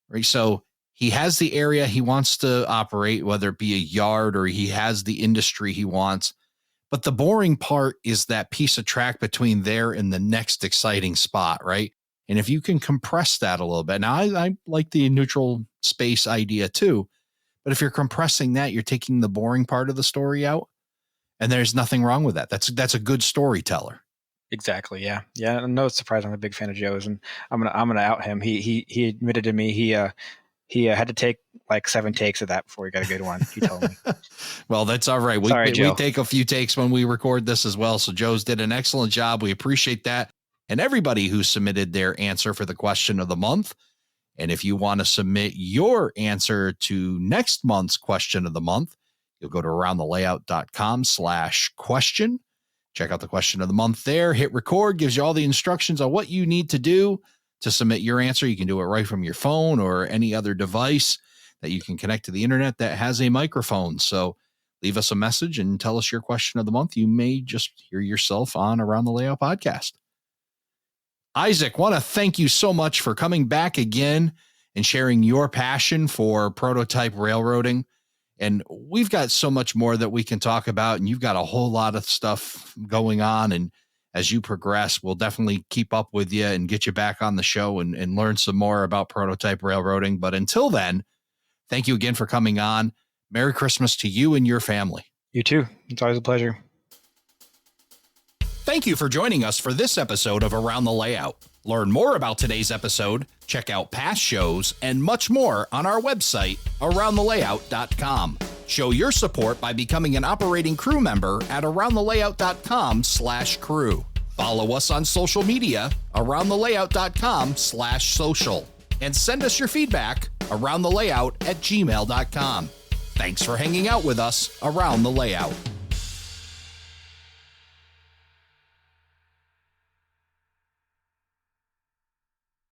right? So he has the area he wants to operate, whether it be a yard or he has the industry he wants. But the boring part is that piece of track between there and the next exciting spot, right? And if you can compress that a little bit. Now, I like the neutral space idea too, but if you're compressing that, you're taking the boring part of the story out, and there's nothing wrong with that. That's a good storyteller. Exactly. Yeah. Yeah. No surprise. I'm a big fan of Joe's, and I'm gonna out him. He admitted to me he had to take like 7 takes of that before he got a good one. He told me. Well, that's all right. We take a few takes when we record this as well. So Joe's did an excellent job. We appreciate that. And everybody who submitted their answer for the question of the month. And if you want to submit your answer to next month's question of the month, you'll go to aroundthelayout.com/question. Check out the question of the month there. Hit record, gives you all the instructions on what you need to do to submit your answer. You can do it right from your phone or any other device that you can connect to the internet that has a microphone. So leave us a message and tell us your question of the month. You may just hear yourself on Around the Layout podcast. Isaac, want to thank you so much for coming back again and sharing your passion for prototype railroading. And we've got so much more that we can talk about, and you've got a whole lot of stuff going on. And as you progress, we'll definitely keep up with you and get you back on the show and learn some more about prototype railroading. But until then, Thank you again for coming on. Merry Christmas to you and your family. You too. It's always a pleasure. Thank you for joining us for this episode of Around the Layout. Learn more about today's episode, check out past shows, and much more on our website, aroundthelayout.com. Show your support by becoming an operating crew member at aroundthelayout.com/crew. Follow us on social media, aroundthelayout.com/social. And send us your feedback, aroundthelayout@gmail.com. Thanks for hanging out with us around the layout.